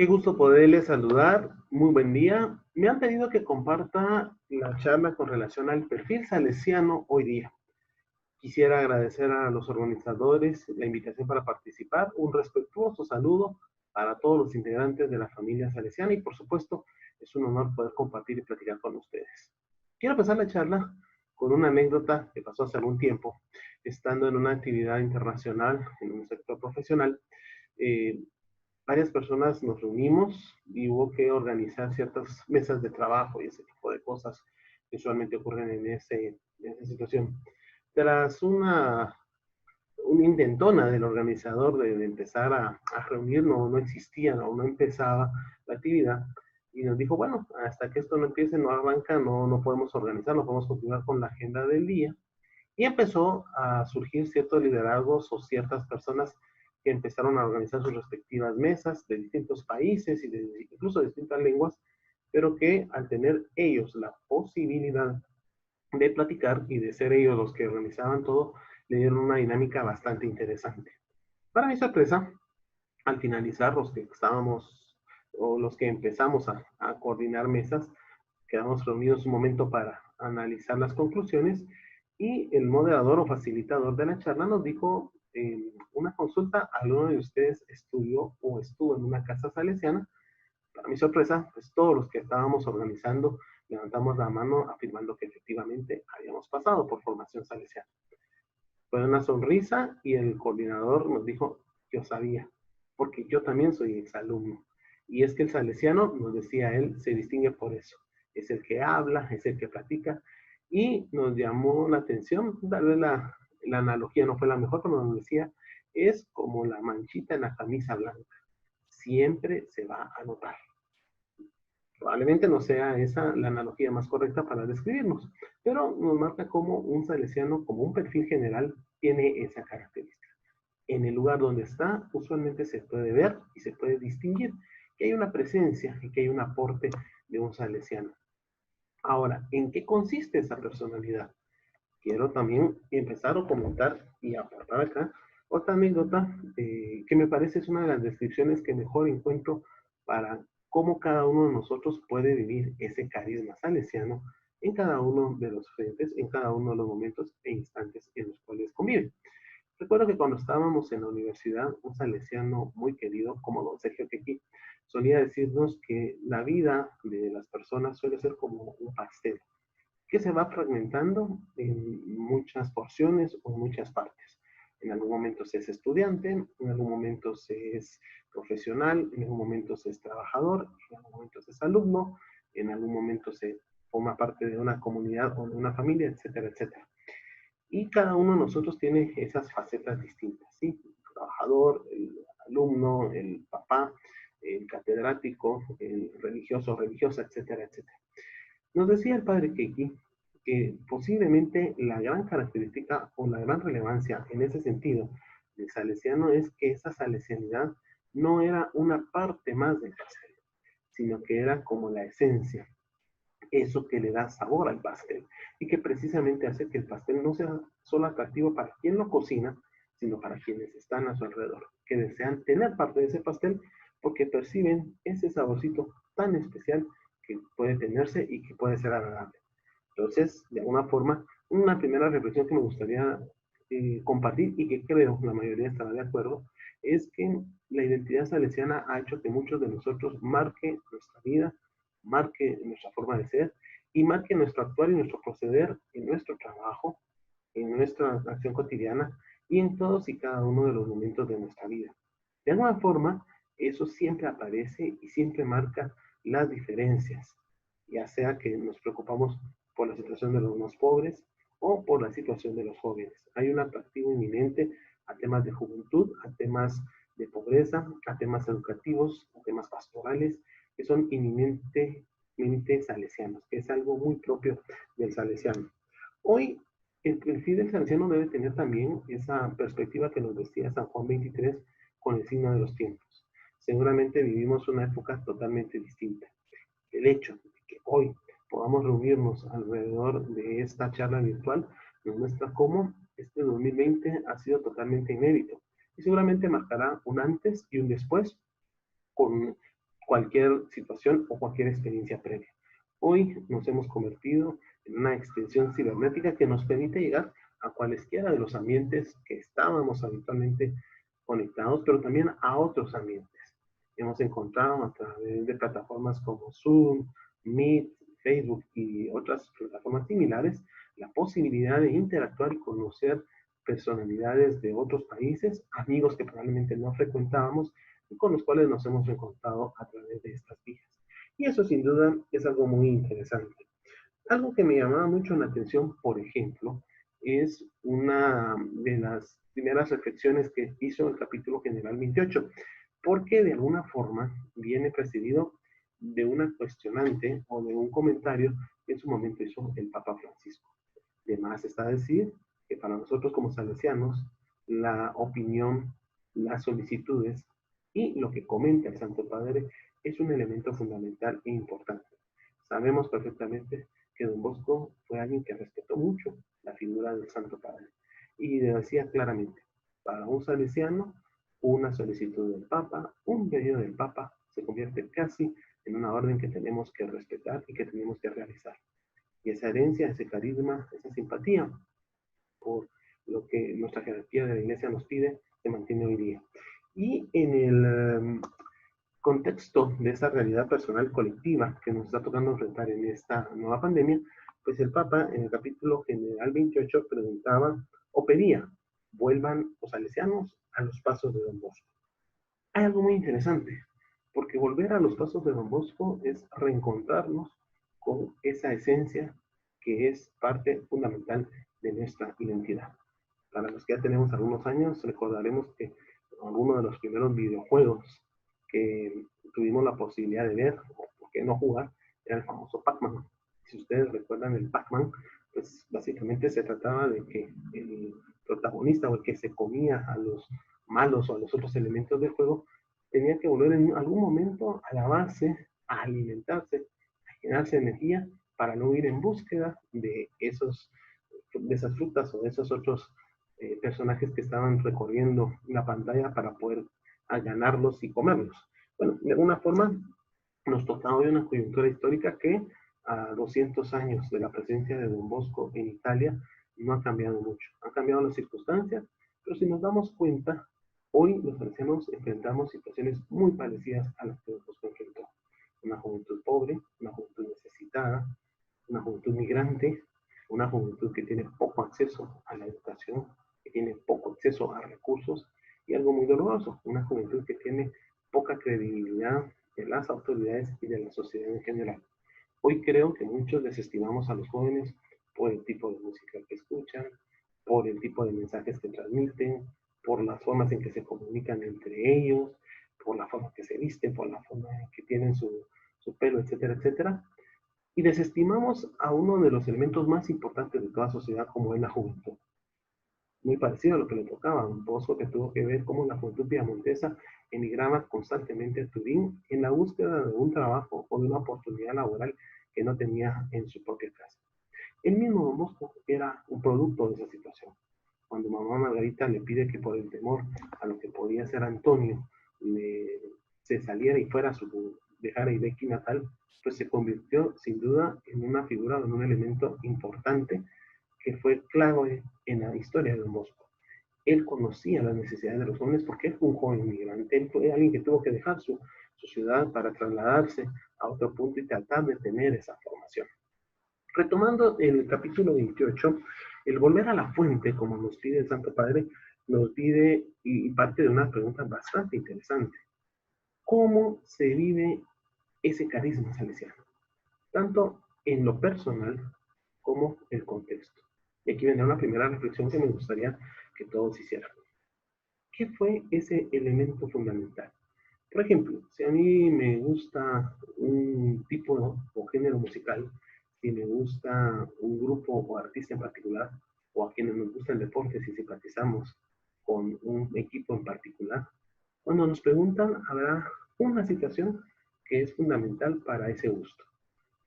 Qué gusto poderles saludar. Muy buen día. Me han pedido que comparta la charla con relación al perfil salesiano hoy día. Quisiera agradecer a los organizadores la invitación para participar, un respetuoso saludo para todos los integrantes de la familia salesiana y por supuesto es un honor poder compartir y platicar con ustedes. Quiero empezar la charla con una anécdota que pasó hace algún tiempo, estando en una actividad internacional, en un sector profesional. eh, Varias personas nos reunimos y hubo que organizar ciertas mesas de trabajo y ese tipo de cosas que usualmente ocurren en esa situación. Tras una intentona del organizador de empezar a reunir, no existía o no empezaba la actividad y nos dijo, bueno, hasta que esto no empiece, no arranca, no podemos organizar, no podemos continuar con la agenda del día. Y empezó a surgir ciertos liderazgos o ciertas personas que empezaron a organizar sus respectivas mesas de distintos países y incluso de distintas lenguas, pero que al tener ellos la posibilidad de platicar y de ser ellos los que organizaban todo, le dieron una dinámica bastante interesante. Para mi sorpresa, al finalizar, los que estábamos o los que empezamos a coordinar mesas, quedamos reunidos un momento para analizar las conclusiones y el moderador o facilitador de la charla nos dijo, una consulta, ¿alguno de ustedes estudió o estuvo en una casa salesiana? Para mi sorpresa, pues todos los que estábamos organizando levantamos la mano afirmando que efectivamente habíamos pasado por formación salesiana. Fue una sonrisa y el coordinador nos dijo, yo sabía, porque yo también soy exalumno. Y es que el salesiano, nos decía él, se distingue por eso. Es el que habla, es el que platica. Y nos llamó la atención, tal vez la analogía no fue la mejor, pero nos decía, es como la manchita en la camisa blanca. Siempre se va a notar. Probablemente no sea esa la analogía más correcta para describirnos, pero nos marca como un salesiano, como un perfil general, tiene esa característica. En el lugar donde está, usualmente se puede ver y se puede distinguir que hay una presencia y que hay un aporte de un salesiano. Ahora, ¿en qué consiste esa personalidad? Quiero también empezar a comentar y aportar acá otra anécdota que me parece es una de las descripciones que mejor encuentro para cómo cada uno de nosotros puede vivir ese carisma salesiano en cada uno de los frentes, en cada uno de los momentos e instantes en los cuales convive. Recuerdo que cuando estábamos en la universidad, un salesiano muy querido, como don Sergio Quequi, solía decirnos que la vida de las personas suele ser como un pastel que se va fragmentando en muchas porciones o muchas partes. En algún momento se es estudiante, en algún momento se es profesional, en algún momento se es trabajador, en algún momento se es alumno, en algún momento se forma parte de una comunidad o de una familia, etcétera, etcétera. Y cada uno de nosotros tiene esas facetas distintas, ¿sí? El trabajador, el alumno, el papá, el catedrático, el religioso, religiosa, etcétera, etcétera. Nos decía el padre Keiki que posiblemente la gran característica o la gran relevancia en ese sentido del salesiano es que esa salesianidad no era una parte más del pastel, sino que era como la esencia, eso que le da sabor al pastel y que precisamente hace que el pastel no sea solo atractivo para quien lo cocina, sino para quienes están a su alrededor, que desean tener parte de ese pastel porque perciben ese saborcito tan especial que puede tenerse y que puede ser agradable. Entonces, de alguna forma, una primera reflexión que me gustaría compartir y que creo la mayoría estará de acuerdo, es que la identidad salesiana ha hecho que muchos de nosotros marque nuestra vida, marque nuestra forma de ser y marque nuestro actuar y nuestro proceder en nuestro trabajo, en nuestra acción cotidiana y en todos y cada uno de los momentos de nuestra vida. De alguna forma, eso siempre aparece y siempre marca las diferencias, ya sea que nos preocupamos por la situación de los más pobres o por la situación de los jóvenes. Hay un atractivo inminente a temas de juventud, a temas de pobreza, a temas educativos, a temas pastorales, que son inminentemente salesianos, que es algo muy propio del salesiano. Hoy, el perfil del salesiano debe tener también esa perspectiva que nos decía San Juan 23 con el signo de los tiempos. Seguramente vivimos una época totalmente distinta. El hecho de que hoy podamos reunirnos alrededor de esta charla virtual nos muestra cómo este 2020 ha sido totalmente inédito y seguramente marcará un antes y un después con cualquier situación o cualquier experiencia previa. Hoy nos hemos convertido en una extensión cibernética que nos permite llegar a cualesquiera de los ambientes que estábamos habitualmente conectados, pero también a otros ambientes. Hemos encontrado a través de plataformas como Zoom, Meet, Facebook y otras plataformas similares la posibilidad de interactuar y conocer personalidades de otros países, amigos que probablemente no frecuentábamos y con los cuales nos hemos encontrado a través de estas vías. Y eso sin duda es algo muy interesante. Algo que me llamaba mucho la atención, por ejemplo, es una de las primeras reflexiones que hizo el capítulo general 28, porque de alguna forma viene precedido de una cuestionante o de un comentario que en su momento hizo el Papa Francisco. De más está decir que para nosotros como salesianos, la opinión, las solicitudes y lo que comenta el Santo Padre es un elemento fundamental e importante. Sabemos perfectamente que Don Bosco fue alguien que respetó mucho la figura del Santo Padre y decía claramente, para un salesiano, una solicitud del Papa, un pedido del Papa se convierte casi en una orden que tenemos que respetar y que tenemos que realizar. Y esa herencia, ese carisma, esa simpatía por lo que nuestra jerarquía de la iglesia nos pide, se mantiene hoy día. Y en el contexto de esa realidad personal colectiva que nos está tocando enfrentar en esta nueva pandemia, pues el Papa en el capítulo general 28 preguntaba o pedía, vuelvan los salesianos a los pasos de Don Bosco. Hay algo muy interesante, porque volver a los pasos de Don Bosco es reencontrarnos con esa esencia que es parte fundamental de nuestra identidad. Para los que ya tenemos algunos años, recordaremos que alguno de los primeros videojuegos que tuvimos la posibilidad de ver, o por qué no jugar, era el famoso Pac-Man. Si ustedes recuerdan el Pac-Man, pues básicamente se trataba de que el protagonista o el que se comía a los malos o a los otros elementos del juego tenía que volver en algún momento a la base, a alimentarse, a llenarse de energía para no ir en búsqueda de esas frutas o de esos otros personajes que estaban recorriendo la pantalla para poder allanarlos y comerlos. Bueno, de alguna forma nos tocaba hoy una coyuntura histórica que a 200 años de la presencia de Don Bosco en Italia no ha cambiado mucho. Han cambiado las circunstancias, pero si nos damos cuenta, hoy los salesianos enfrentamos situaciones muy parecidas a las que Don Bosco enfrentó. Una juventud pobre, una juventud necesitada, una juventud migrante, una juventud que tiene poco acceso a la educación, que tiene poco acceso a recursos y algo muy doloroso, una juventud que tiene poca credibilidad de las autoridades y de la sociedad en general. Hoy creo que muchos desestimamos a los jóvenes por el tipo de música que escuchan, por el tipo de mensajes que transmiten, por las formas en que se comunican entre ellos, por la forma que se visten, por la forma en que tienen su pelo, etcétera, etcétera. Y desestimamos a uno de los elementos más importantes de toda sociedad como es la juventud. Muy parecido a lo que le tocaba a un Bosco que tuvo que ver cómo la juventud piamontesa emigraba constantemente a Turín en la búsqueda de un trabajo o de una oportunidad laboral que no tenía en su propia casa. El mismo Don Bosco era un producto de esa situación. Cuando mamá Margarita le pide que por el temor a lo que podía ser Antonio se saliera y fuera a su dejara Ibequi natal, pues se convirtió sin duda en una figura, en un elemento importante que fue clave en la historia de Don Bosco. Él conocía las necesidades de los jóvenes porque él fue un joven migrante, él fue alguien que tuvo que dejar su ciudad para trasladarse a otro punto y tratar de tener esa formación. Retomando el capítulo 28, el volver a la fuente, como nos pide el Santo Padre, nos pide y parte de una pregunta bastante interesante. ¿Cómo se vive ese carisma salesiano? Tanto en lo personal como el contexto. Y aquí vendrá una primera reflexión que me gustaría que todos hicieran. ¿Qué fue ese elemento fundamental? Por ejemplo, si a mí me gusta un tipo o género musical, si me gusta un grupo o artista en particular, o a quienes nos gusta el deporte, si simpatizamos con un equipo en particular, cuando nos preguntan, habrá una situación que es fundamental para ese gusto.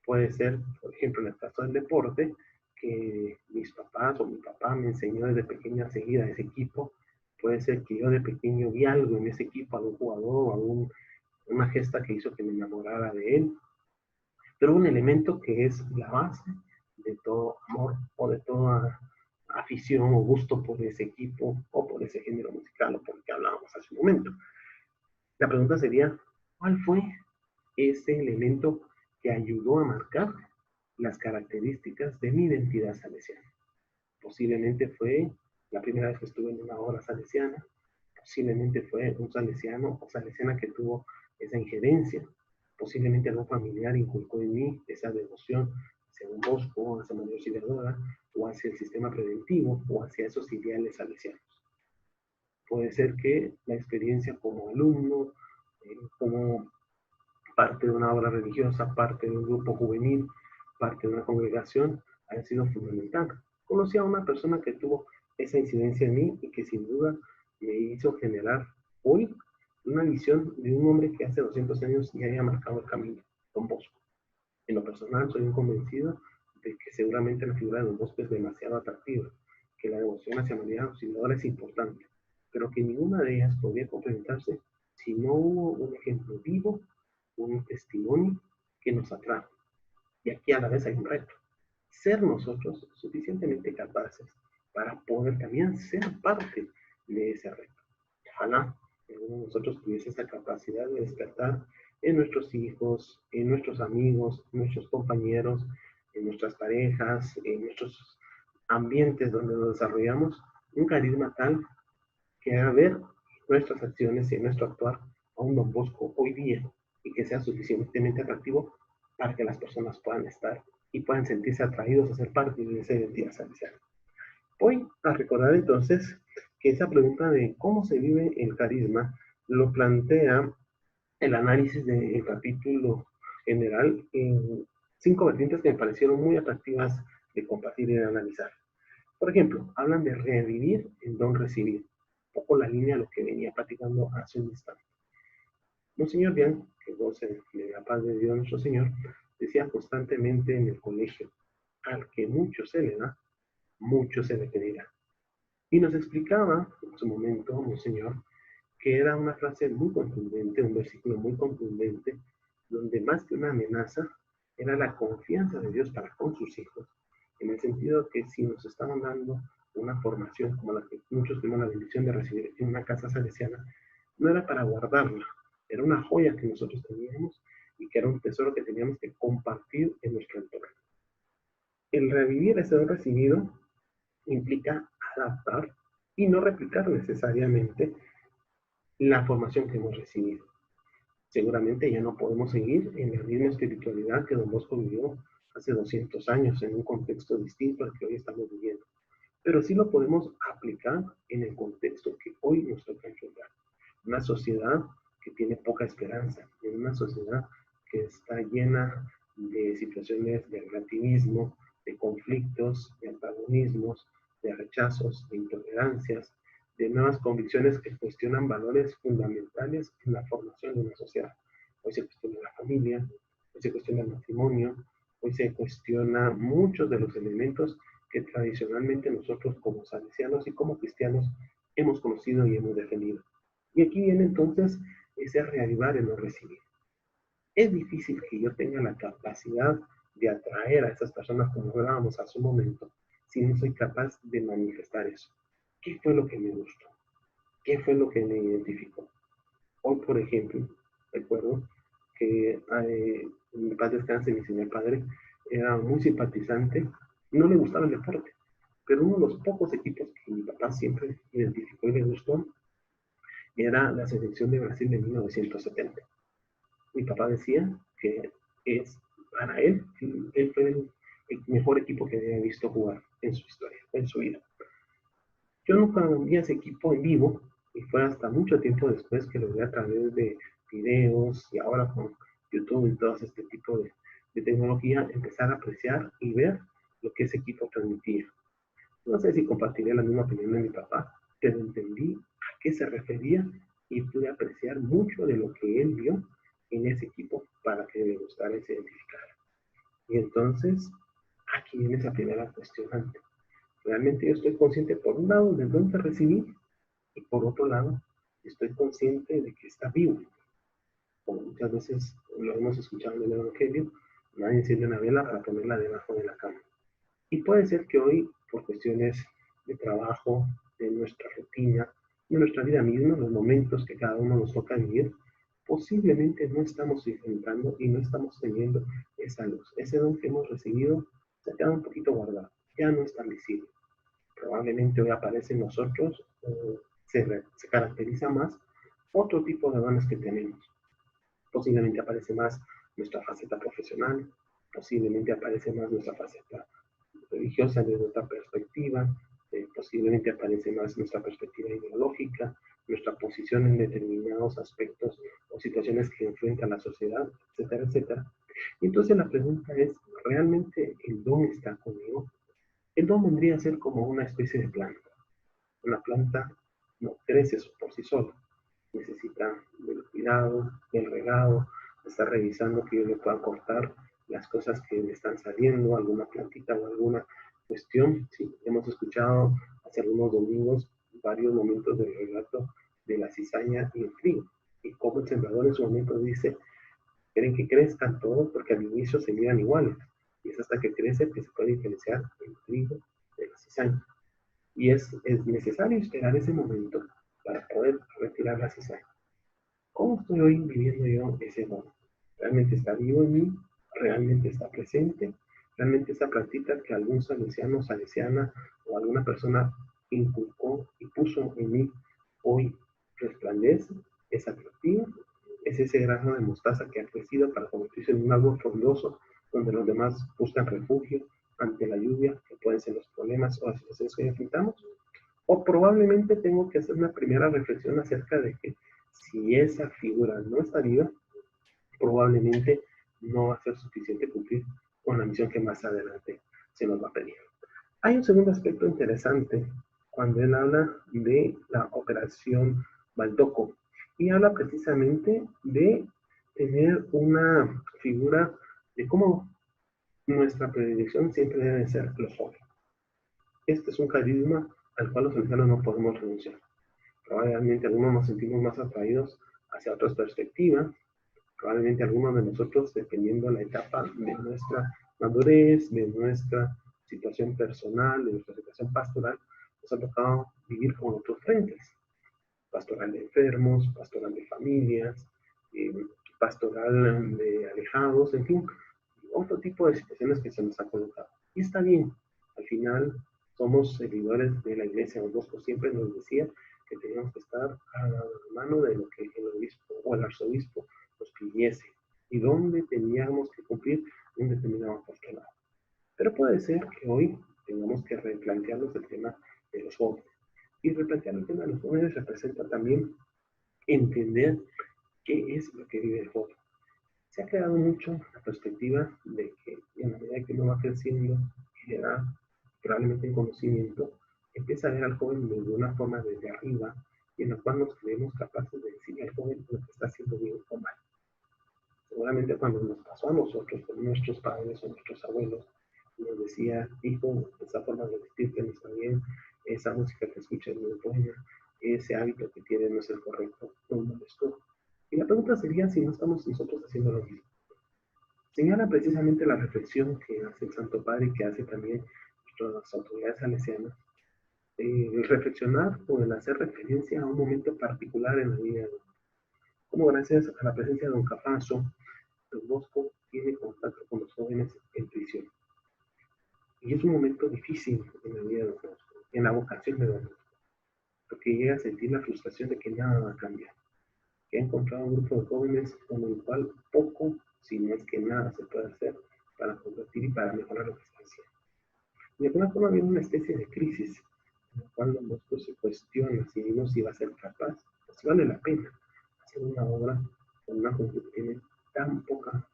Puede ser, por ejemplo, en el caso del deporte, que mis papás o mi papá me enseñó desde pequeño a seguir a ese equipo. Puede ser que yo de pequeño vi algo en ese equipo, algún jugador o algún una gesta que hizo que me enamorara de él, pero un elemento que es la base de todo amor o de toda afición o gusto por ese equipo o por ese género musical o por el que hablábamos hace un momento. La pregunta sería, ¿cuál fue ese elemento que ayudó a marcar las características de mi identidad salesiana? Posiblemente fue la primera vez que estuve en una obra salesiana, posiblemente fue un salesiano o salesiana que tuvo esa injerencia, posiblemente algún familiar inculcó en mí esa devoción hacia un Bosco, hacia María Auxiliadora, o hacia el sistema preventivo, o hacia esos ideales salesianos. Puede ser que la experiencia como alumno, como parte de una obra religiosa, parte de un grupo juvenil, parte de una congregación, haya sido fundamental. Conocí a una persona que tuvo esa incidencia en mí y que sin duda me hizo generar hoy una visión de un hombre que hace 200 años ya haya marcado el camino, Don Bosco. En lo personal, soy un convencido de que seguramente la figura de Don Bosco es demasiado atractiva, que la devoción hacia María Auxiliadora es importante, pero que ninguna de ellas podría complementarse si no hubo un ejemplo vivo, un testimonio que nos atrajo. Y aquí a la vez hay un reto. Ser nosotros suficientemente capaces para poder también ser parte de ese reto. Ojalá alguno de nosotros tuviese esa capacidad de despertar en nuestros hijos, en nuestros amigos, en nuestros compañeros, en nuestras parejas, en nuestros ambientes donde nos desarrollamos, un carisma tal que haga ver nuestras acciones y nuestro actuar a un Don Bosco hoy día y que sea suficientemente atractivo para que las personas puedan estar y puedan sentirse atraídos a ser parte de esa identidad salesiana. Voy a recordar entonces que esa pregunta de cómo se vive el carisma lo plantea el análisis del capítulo general en 5 vertientes que me parecieron muy atractivas de compartir y de analizar. Por ejemplo, hablan de revivir el don recibir, un poco la línea de lo que venía platicando hace un instante. Monseñor Bian, que goce de la paz de Dios nuestro Señor, decía constantemente en el colegio, al que mucho se le da, mucho se le pedirá. Y nos explicaba en su momento, Monseñor, que era una frase muy contundente, un versículo muy contundente, donde más que una amenaza, era la confianza de Dios para con sus hijos, en el sentido que si nos estaban dando una formación como la que muchos tenemos la bendición de recibir en una casa salesiana, no era para guardarla, era una joya que nosotros teníamos y que era un tesoro que teníamos que compartir en nuestro entorno. El revivir ese don recibido implica adaptar y no replicar necesariamente la formación que hemos recibido. Seguramente ya no podemos seguir en la misma espiritualidad que Don Bosco vivió hace 200 años en un contexto distinto al que hoy estamos viviendo, pero sí lo podemos aplicar en el contexto que hoy nos toca enfrentar. Una sociedad que tiene poca esperanza, en una sociedad que está llena de situaciones de relativismo, de conflictos, de antagonismos, de rechazos, de intolerancias, de nuevas convicciones que cuestionan valores fundamentales en la formación de una sociedad. Hoy se cuestiona la familia, hoy se cuestiona el matrimonio, hoy se cuestiona muchos de los elementos que tradicionalmente nosotros como salesianos y como cristianos hemos conocido y hemos defendido. Y aquí viene entonces ese reavivar en lo recibir. Es difícil que yo tenga la capacidad de atraer a esas personas como hablábamos hace un momento, si no soy capaz de manifestar eso. ¿Qué fue lo que me gustó? ¿Qué fue lo que me identificó? Hoy, por ejemplo, recuerdo que mi padre descanse, mi señor padre, era muy simpatizante, no le gustaba el deporte, pero uno de los pocos equipos que mi papá siempre identificó y le gustó era la selección de Brasil de 1970. Mi papá decía que es para él fue el mejor equipo que había visto jugar en su historia, en su vida. Yo nunca vi a ese equipo en vivo y fue hasta mucho tiempo después que lo vi a través de videos y ahora con YouTube y todo este tipo de tecnología, empezar a apreciar y ver lo que ese equipo transmitía. No sé si compartiré la misma opinión de mi papá, pero entendí a qué se refería y pude apreciar mucho de lo que él vio en ese equipo para que le gustara y se identificara. Y entonces, aquí viene esa primera cuestionante. Realmente yo estoy consciente, por un lado, de dónde recibí y por otro lado, estoy consciente de que está vivo. como muchas veces lo hemos escuchado en el Evangelio, nadie enciende una vela para ponerla debajo de la cama. Y puede ser que hoy, por cuestiones de trabajo, de nuestra rutina, de nuestra vida misma, los momentos que cada uno nos toca vivir, posiblemente no estamos enfrentando y no estamos teniendo esa luz. Ese don que hemos recibido se ha quedado un poquito guardado, ya no es tan visible. Probablemente hoy aparece en nosotros, se caracteriza más otro tipo de dones que tenemos. Posiblemente aparece más nuestra faceta profesional, posiblemente aparece más nuestra faceta religiosa desde otra perspectiva, posiblemente aparece más nuestra perspectiva ideológica, nuestra posición en determinados aspectos o situaciones que enfrenta la sociedad, etcétera, etcétera. Y entonces la pregunta es, ¿realmente el don está conmigo? El don vendría a ser como una especie de planta. Una planta no crece por sí sola, necesita del cuidado, del regado, de estar revisando que yo le pueda cortar las cosas que le están saliendo, alguna plantita o alguna cuestión. Sí, hemos escuchado hace algunos domingos varios momentos del relato de la cizaña y el trigo, y cómo el sembrador en su momento dice, quieren que crezcan todos porque al inicio se miran iguales, y es hasta que crece que se puede diferenciar el trigo de la cizaña. Y es necesario esperar ese momento para poder retirar la cizaña. ¿Cómo estoy hoy viviendo yo ese don? ¿Realmente está vivo en mí? ¿Realmente está presente? ¿Realmente esa plantita que algún salesiano, salesiana o alguna persona inculcó y puso en mí hoy resplandece? ¿Es atractiva? ¿Es ese grano de mostaza que ha crecido para convertirse en un árbol frondoso donde los demás buscan refugio ante la lluvia, que pueden ser los problemas o las situaciones que enfrentamos? O probablemente tengo que hacer una primera reflexión acerca de que si esa figura no está viva, probablemente no va a ser suficiente cumplir con la misión que más adelante se nos va a pedir. Hay un segundo aspecto interesante cuando él habla de la operación Baldoco y habla precisamente de tener una figura de cómo nuestra predilección siempre debe ser los jóvenes. Este es un carisma al cual los salesianos no podemos renunciar. Probablemente algunos nos sentimos más atraídos hacia otras perspectivas, probablemente algunos de nosotros, dependiendo de la etapa de nuestra madurez, de nuestra situación personal, de nuestra situación pastoral, nos ha tocado vivir con otros frentes. Pastoral de enfermos, pastoral de familias, eh, pastoral de alejados, en fin, otro tipo de situaciones que se nos ha colocado. Y está bien, al final somos seguidores de la iglesia. Don Bosco siempre nos decía que teníamos que estar a la mano de lo que el obispo o el arzobispo nos pidiese y dónde teníamos que cumplir un determinado apostolado. Pero puede ser que hoy tengamos que replantearnos el tema de los jóvenes. Y replantear el tema de los jóvenes representa también entender qué es lo que vive el joven. Se ha creado mucho la perspectiva de que en la medida que uno va creciendo en edad, probablemente en conocimiento, empieza a ver al joven de una forma desde arriba y en la cual nos creemos capaces de decirle al joven lo que está haciendo bien o mal. Seguramente cuando nos pasó a nosotros, con nuestros padres o nuestros abuelos, nos decía, hijo, esa forma de vestirte no está bien, esa música que escuchas no es buena, ese hábito que tienes no es el correcto, no molestó. Y la pregunta sería si no estamos nosotros haciendo lo mismo. Señala precisamente la reflexión que hace el Santo Padre y que hace también nuestras autoridades salesianas, el reflexionar o el hacer referencia a un momento particular en la vida de como gracias a la presencia de don Cafaso, don Bosco tiene contacto con los jóvenes en prisión. Y es un momento difícil en la vida de don Bosco, en la vocación de don Bosco, porque llega a sentir la frustración de que nada va a cambiar, que ha encontrado un grupo de jóvenes con el cual poco, si no es que nada, se puede hacer para convertir y para mejorar lo que está haciendo. Y de alguna forma viene una especie de crisis, en la cual don Bosco se cuestiona si no si va a ser capaz, o si vale la pena hacer una obra con una juventud que tiene tan poca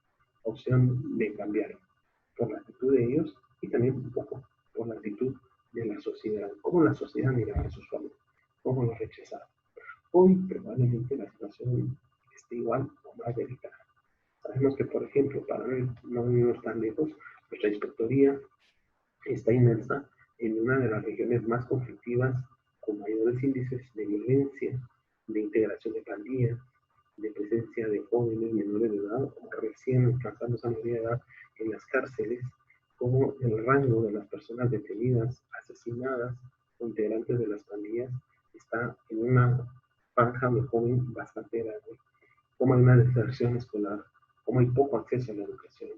opción de cambiar por la actitud de ellos y también un poco por la actitud de la sociedad, cómo la sociedad miraba a sus jóvenes, cómo los rechazaba. Hoy probablemente la situación esté igual o más delicada. Sabemos que, por ejemplo, para no irnos tan lejos, nuestra inspectoría está inmersa en una de las regiones más conflictivas, con mayores índices de violencia, de integración de pandillas, de presencia de jóvenes menores de edad o recién alcanzando esa mayoría de edad en las cárceles, como el rango de las personas detenidas, asesinadas o integrantes de las pandillas está en una franja de joven bastante grande, como hay una deserción escolar, como hay poco acceso a la educación.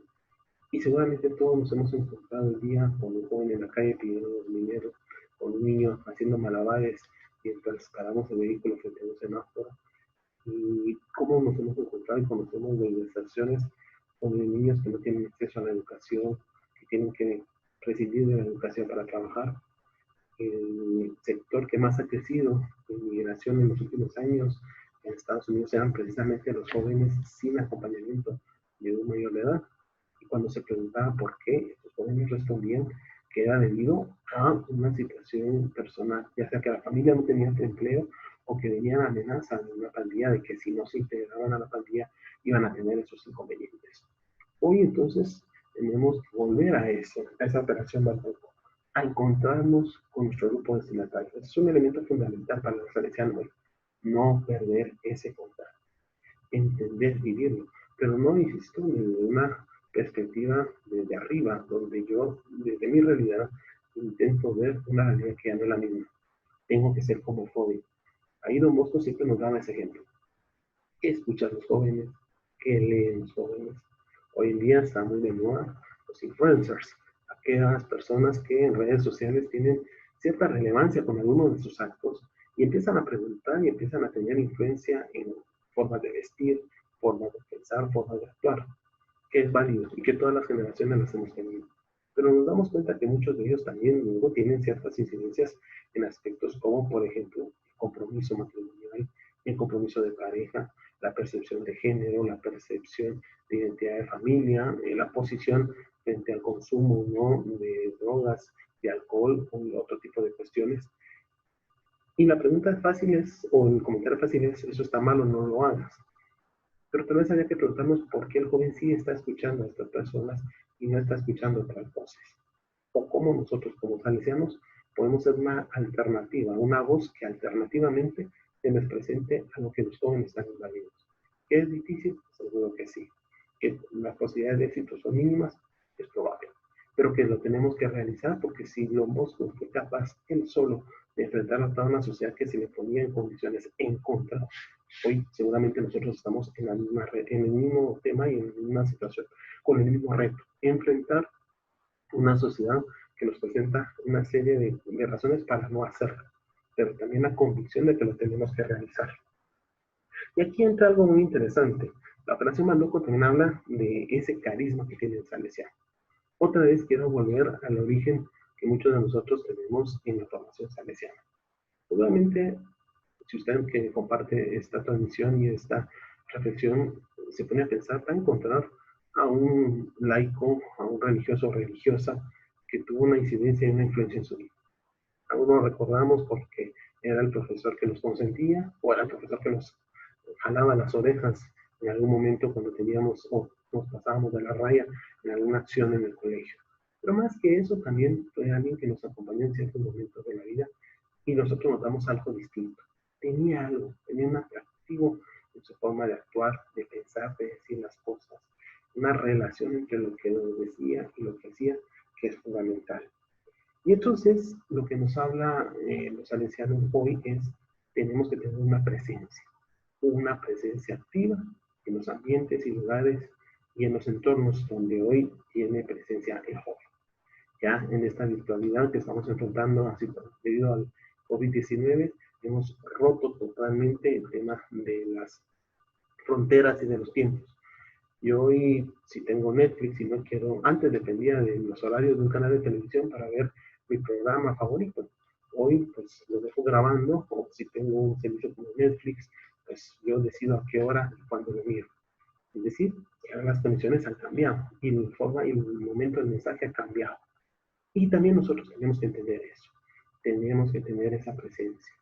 Y seguramente todos nos hemos encontrado el día con un joven en la calle pidiendo dinero, con un niño haciendo malabares mientras paramos el vehículo frente a un semáforo. Y cómo nos hemos encontrado y conocemos de deserciones con niños que no tienen acceso a la educación, que tienen que recibir de la educación para trabajar. El sector que más ha crecido en migración en los últimos años en Estados Unidos eran precisamente los jóvenes sin acompañamiento de un mayor de edad. Y cuando se preguntaba por qué, estos jóvenes respondían que era debido a una situación personal, ya sea que la familia no tenía empleo o que venían amenazas de una pandilla de que si no se integraban a la pandilla iban a tener esos inconvenientes. Hoy entonces tenemos que volver a eso, a esa operación Barroco, a encontrarnos con nuestro grupo destinatario. Es un elemento fundamental para los salesianos hoy, no perder ese contacto, entender, vivirlo, pero no, insisto, desde una perspectiva desde arriba, donde yo, desde mi realidad, intento ver una realidad que ya no es la misma. Tengo que ser como joven. Ahí Don Bosco siempre nos daba ese ejemplo. ¿Qué escuchan los jóvenes? ¿Qué leen los jóvenes? Hoy en día está muy de moda los influencers, aquellas personas que en redes sociales tienen cierta relevancia con algunos de sus actos y empiezan a preguntar y empiezan a tener influencia en formas de vestir, formas de pensar, formas de actuar, que es válido y que todas las generaciones las hemos tenido. Pero nos damos cuenta que muchos de ellos también luego tienen ciertas incidencias en aspectos como, por ejemplo, el compromiso matrimonial, el compromiso de pareja, la percepción de género, la percepción de identidad de familia, la posición frente al consumo, ¿no?, de drogas, de alcohol o otro tipo de cuestiones. Y la pregunta fácil es, o el comentario fácil es, eso está mal o no lo hagas. Pero tal vez había que preguntarnos por qué el joven sí está escuchando a estas personas y no está escuchando otras voces. O cómo nosotros como salesianos podemos ser una alternativa, una voz que alternativamente se nos presente a lo que los jóvenes están invadidos. ¿Que es difícil? Seguro que sí. ¿Que las posibilidades de éxito son mínimas? Es probable. Pero que lo tenemos que realizar porque si Don Bosco fue capaz él solo de enfrentar a toda una sociedad que se le ponía en condiciones en contra, hoy seguramente nosotros estamos en, en el mismo tema y en la misma situación, con el mismo reto, enfrentar una sociedad que nos presenta una serie de razones para no hacerlo, pero también la convicción de que lo tenemos que realizar. Y aquí entra algo muy interesante. La Operación Maluco también habla de ese carisma que tiene el salesiano. Otra vez quiero volver al origen que muchos de nosotros tenemos en la formación salesiana. Obviamente, si usted que comparte esta transmisión y esta reflexión se pone a pensar, va a encontrar a un laico, a un religioso o religiosa que tuvo una incidencia y una influencia en su vida. Algunos recordamos porque era el profesor que nos consentía o era el profesor que nos jalaba las orejas en algún momento cuando teníamos o nos pasábamos de la raya en alguna acción en el colegio. Pero más que eso, también fue alguien que nos acompañó en ciertos momentos de la vida y nosotros notamos algo distinto. Tenía algo, tenía un atractivo en su forma de actuar, de pensar, de decir las cosas. Una relación entre lo que nos decía y lo que hacía que es fundamental. Y entonces lo que nos habla los salesianos hoy es, tenemos que tener una presencia activa en los ambientes y lugares y en los entornos donde hoy tiene presencia el joven. Ya en esta virtualidad que estamos enfrentando así debido al COVID-19, hemos roto totalmente el tema de las fronteras y de los tiempos. Yo hoy, si tengo Netflix y no quiero, antes dependía de los horarios de un canal de televisión para ver mi programa favorito. Hoy, pues lo dejo grabando, o si tengo un servicio como Netflix, pues yo decido a qué hora y cuándo lo miro. Es decir, ya las condiciones han cambiado y la forma y el momento del mensaje ha cambiado. Y también nosotros tenemos que entender eso, tenemos que tener esa presencia.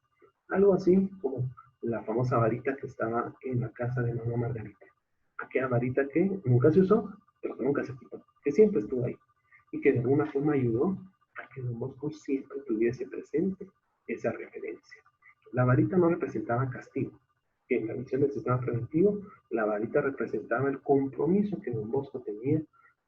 Algo así como la famosa varita que estaba en la casa de mamá Margarita. Aquella varita que nunca se usó, pero que nunca se quitó, que siempre estuvo ahí y que de alguna forma ayudó a que Don Bosco siempre tuviese presente esa referencia. La varita no representaba castigo, que en la misión del sistema preventivo, la varita representaba el compromiso que Don Bosco tenía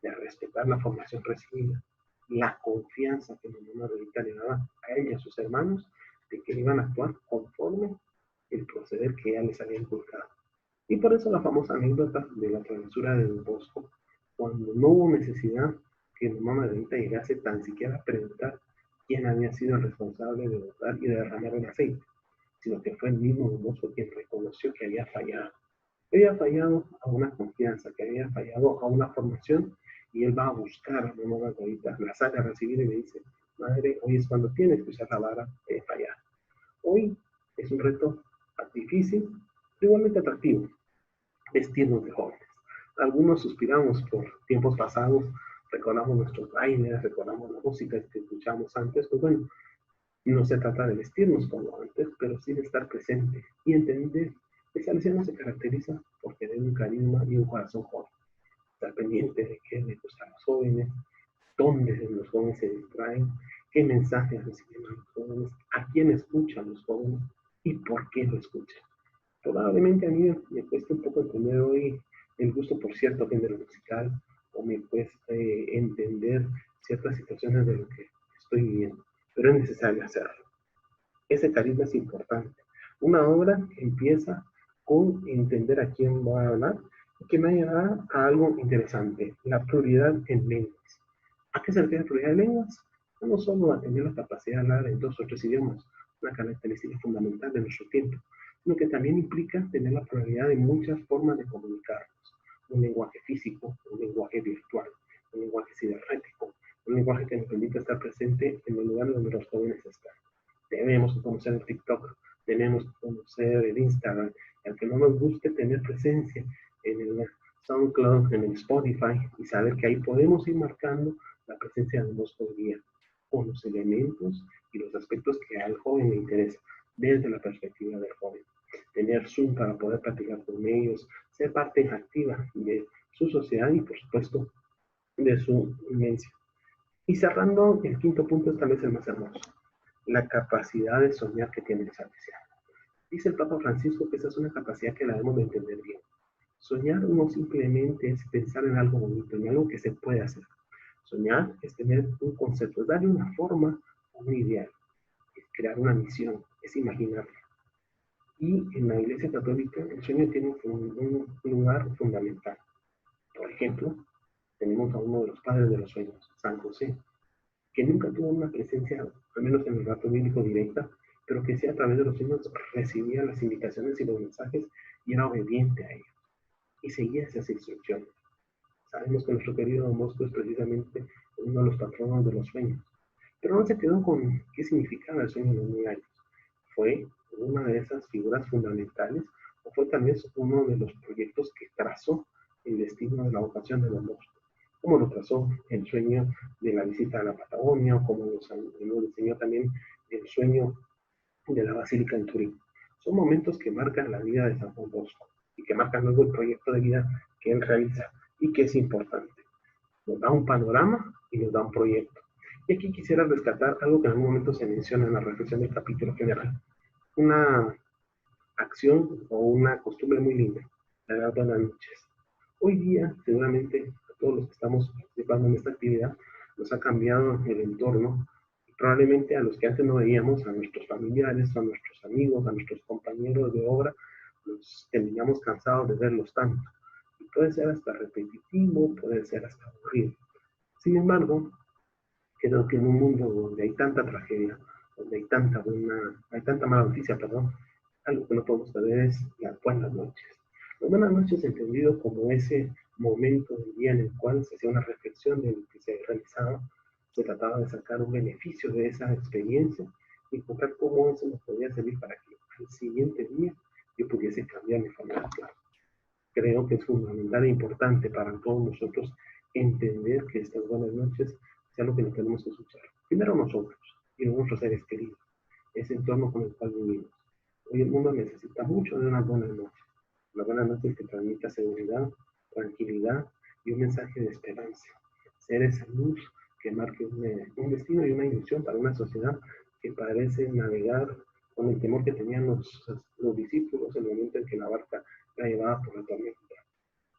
de respetar la formación recibida, la confianza que Mamá Margarita le daba a él y a sus hermanos de que iban a actuar conforme el proceder que ella les había inculcado. Y por eso la famosa anécdota de la travesura de Don Bosco, cuando no hubo necesidad que Mamá Margarita llegase tan siquiera a preguntar quién había sido el responsable de botar y de derramar el aceite, sino que fue el mismo Don Bosco quien reconoció que había fallado. Había fallado a una confianza, que había fallado a una formación, y él va a buscar a Mamá Margarita, la sale a recibir y le dice: madre, hoy es cuando tienes que usar la vara de fallar. Hoy es un reto difícil, pero igualmente atractivo, vestirnos de jóvenes. Algunos suspiramos por tiempos pasados, recordamos nuestros bailes, recordamos la música que escuchamos antes. Pues bueno, no se trata de vestirnos como antes, pero sí de estar presente y entender que Salesiano se caracteriza por tener un carisma y un corazón joven. Estar pendiente de qué le gusta a los jóvenes, dónde los jóvenes se distraen, qué mensajes reciben a los jóvenes, a quién escuchan los jóvenes y por qué lo escuchan. Probablemente a mí me cuesta un poco entender hoy el gusto por cierto género musical, o me cuesta entender ciertas situaciones de lo que estoy viviendo, pero es necesario hacerlo. Ese carisma es importante. Una obra empieza con entender a quién va a hablar y que me llevará a algo interesante: la pluralidad en lenguas. ¿A qué se refiere la pluralidad de lenguas? No solo a tener la capacidad de hablar en dos o tres idiomas, una característica fundamental de nuestro tiempo, sino que también implica tener la pluralidad de muchas formas de comunicarnos. Un lenguaje físico, un lenguaje virtual, un lenguaje cibernético, un lenguaje que nos permite estar presente en el lugar donde los jóvenes están. Tenemos que conocer el TikTok, tenemos que conocer el Instagram, y aunque no nos guste tener presencia en el SoundCloud, en el Spotify, y saber que ahí podemos ir marcando la presencia de nuestro día, con los elementos y los aspectos que al joven le interesa, desde la perspectiva del joven. Tener Zoom para poder platicar con ellos, ser parte activa de su sociedad y, por supuesto, de su inmencia. Y cerrando, el quinto punto es tal vez el más hermoso: la capacidad de soñar que tiene el salesiano. Dice el Papa Francisco que esa es una capacidad que la debemos de entender bien. Soñar no simplemente es pensar en algo bonito, en algo que se puede hacer. Soñar es tener un concepto, es darle una forma a un ideal, es crear una misión, es imaginarla. Y en la Iglesia Católica el sueño tiene un lugar fundamental. Por ejemplo, tenemos a uno de los padres de los sueños, San José, que nunca tuvo una presencia, al menos en el relato bíblico, directa, pero que sí a través de los sueños recibía las indicaciones y los mensajes y era obediente a ellos y seguía esas instrucciones. Sabemos que nuestro querido Don Bosco es precisamente uno de los patronos de los sueños, pero no se quedó con qué significaba el sueño de los 1000 años. Fue una de esas figuras fundamentales, o fue tal vez uno de los proyectos que trazó el destino de la vocación de Don Bosco, como lo trazó el sueño de la visita a la Patagonia, o como lo diseñó también el sueño de la Basílica en Turín. Son momentos que marcan la vida de San Juan Bosco y que marcan luego el proyecto de vida que él realiza y que es importante. Nos da un panorama y nos da un proyecto. Y aquí quisiera rescatar algo que en algún momento se menciona en la reflexión del capítulo general. Una acción o una costumbre muy linda, la de dar buenas noches. Hoy día, seguramente, a todos los que estamos participando en esta actividad, nos ha cambiado el entorno y probablemente a los que antes no veíamos, a nuestros familiares, a nuestros amigos, a nuestros compañeros de obra, nos terminamos cansados de verlos tanto. Y puede ser hasta repetitivo, puede ser hasta aburrido. Sin embargo, creo que en un mundo donde hay tanta tragedia, donde hay tanta mala noticia, perdón, algo que no podemos saber es las buenas noches. Las buenas noches entendido como ese momento del día en el cual se hacía una reflexión de lo que se realizaba, se trataba de sacar un beneficio de esa experiencia y encontrar cómo eso nos podía servir para que al siguiente día yo pudiese cambiar mi forma de actuar. Creo que es fundamental e importante para todos nosotros entender que estas buenas noches sea lo que nos tenemos que escuchar. Primero nosotros y luego nuestros seres queridos, ese entorno con el cual vivimos. Hoy el mundo necesita mucho de unas buenas noches. Una buena noche que transmita seguridad, tranquilidad y un mensaje de esperanza. Ser esa luz que marque un destino y una ilusión para una sociedad que parece navegar con el temor que tenían los discípulos en el momento en que la barca era llevada por la tormenta,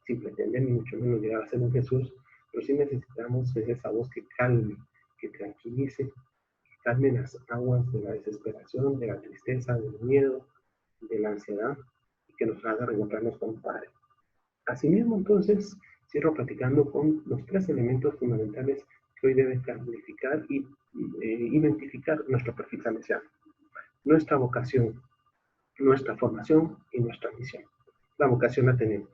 sin pretender ni mucho menos llegar a ser un Jesús, pero sí necesitamos esa voz que calme, que tranquilice, que calme las aguas de la desesperación, de la tristeza, del miedo, de la ansiedad, y que nos haga reencontrarnos con el Padre. Asimismo, entonces, cierro platicando con los tres elementos fundamentales que hoy deben clarificar y identificar nuestro perfil salesiano: nuestra vocación, nuestra formación y nuestra misión. La vocación la tenemos.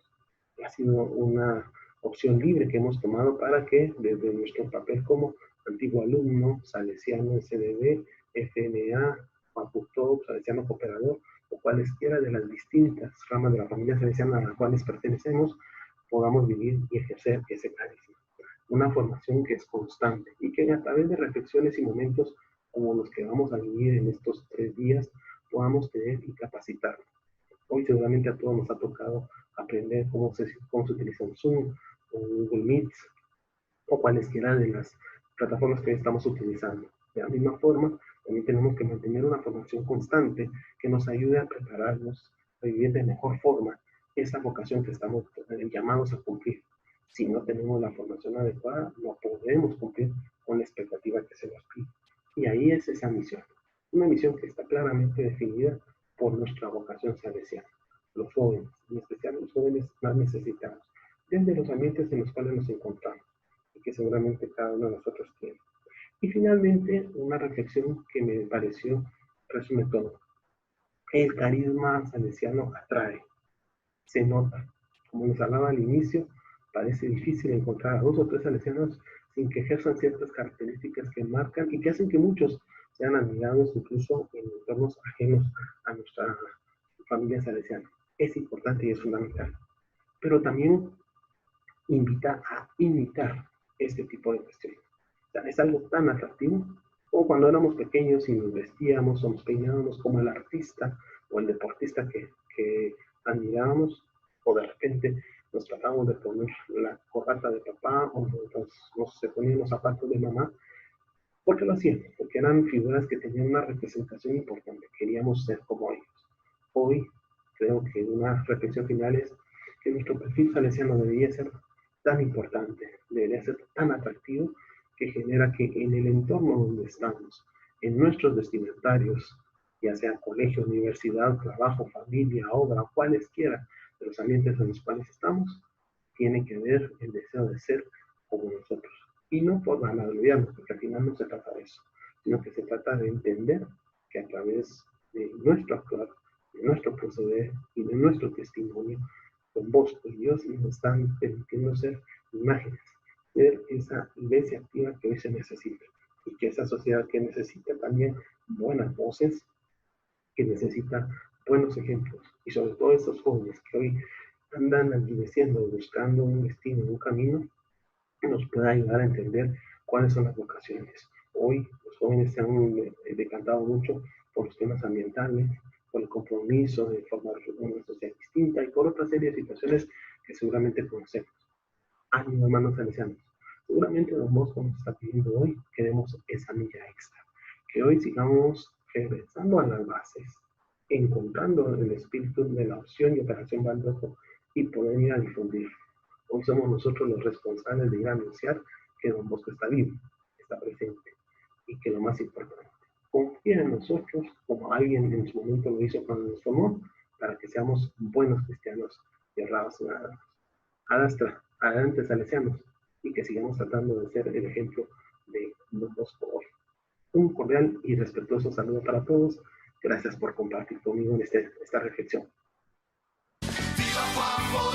Ha sido una opción libre que hemos tomado para que desde nuestro papel como antiguo alumno, salesiano SDB, FNA, Maputo, salesiano cooperador, o cualesquiera de las distintas ramas de la familia salesiana a las cuales pertenecemos, podamos vivir y ejercer ese carisma. Una formación que es constante y que a través de reflexiones y momentos como los que vamos a vivir en estos 3 días, podamos tener y capacitarnos. Hoy seguramente a todos nos ha tocado aprender cómo se utiliza un Zoom, o Google Meet, o cualesquiera de las plataformas que hoy estamos utilizando. De la misma forma, también tenemos que mantener una formación constante que nos ayude a prepararnos, a vivir de mejor forma esa vocación que estamos llamados a cumplir. Si no tenemos la formación adecuada, no podremos cumplir con la expectativa que se nos pide. Y ahí es esa misión. Una misión que está claramente definida por nuestra vocación salesiana. Los jóvenes, en especial los jóvenes más necesitados, desde los ambientes en los cuales nos encontramos y que seguramente cada uno de nosotros tiene. Y finalmente, una reflexión que me pareció resume todo. El carisma salesiano atrae, se nota. Como les hablaba al inicio, parece difícil encontrar a 2 o 3 salesianos sin que ejerzan ciertas características que marcan y que hacen que muchos sean admirados incluso en entornos ajenos a nuestra familia salesiana. Es importante y es fundamental. Pero también invita a imitar este tipo de cuestiones. O sea, es algo tan atractivo como cuando éramos pequeños y nos vestíamos o nos peinábamos como el artista o el deportista que admirábamos, o de repente nos tratábamos de poner la corbata de papá o nos poníamos los zapatos de mamá. ¿Por qué lo hacíamos? Porque eran figuras que tenían una representación importante, queríamos ser como ellos. Hoy creo que una reflexión final es que nuestro perfil salesiano debería ser tan importante, debería ser tan atractivo, que genera que en el entorno donde estamos, en nuestros destinatarios, ya sea colegio, universidad, trabajo, familia, obra, cualesquiera de los ambientes en los cuales estamos, tiene que haber el deseo de ser como nosotros. Y no por vanagloriarnos, porque al final no se trata de eso, sino que se trata de entender que a través de nuestro actuar, de nuestro proceder y de nuestro testimonio, con vos y Dios nos están permitiendo ser imágenes, ser esa iglesia activa que hoy se necesita, y que esa sociedad que necesita también buenas voces, que necesita buenos ejemplos, y sobre todo esos jóvenes que hoy andan agradeciendo, buscando un destino, un camino, que nos pueda ayudar a entender cuáles son las vocaciones. Hoy los jóvenes se han decantado mucho por los temas ambientales, por el compromiso de formar una sociedad distinta y por otra serie de situaciones que seguramente conocemos. Ánimo, hermanos salesianos. Seguramente Don Bosco nos está pidiendo hoy, queremos esa milla extra. Que hoy sigamos regresando a las bases, encontrando el espíritu de la opción y operación Baldoco y poder ir a difundir. Hoy somos nosotros los responsables de ir a anunciar que Don Bosco está vivo, está presente, y que lo más importante, confía en nosotros como alguien en su momento lo hizo cuando nos formó, para que seamos buenos cristianos y honrados ciudadanos. Adelante salesianos, y que sigamos tratando de ser el ejemplo de Don Bosco hoy. Un cordial y respetuoso saludo para todos. Gracias por compartir conmigo en esta reflexión. ¡Viva Juan!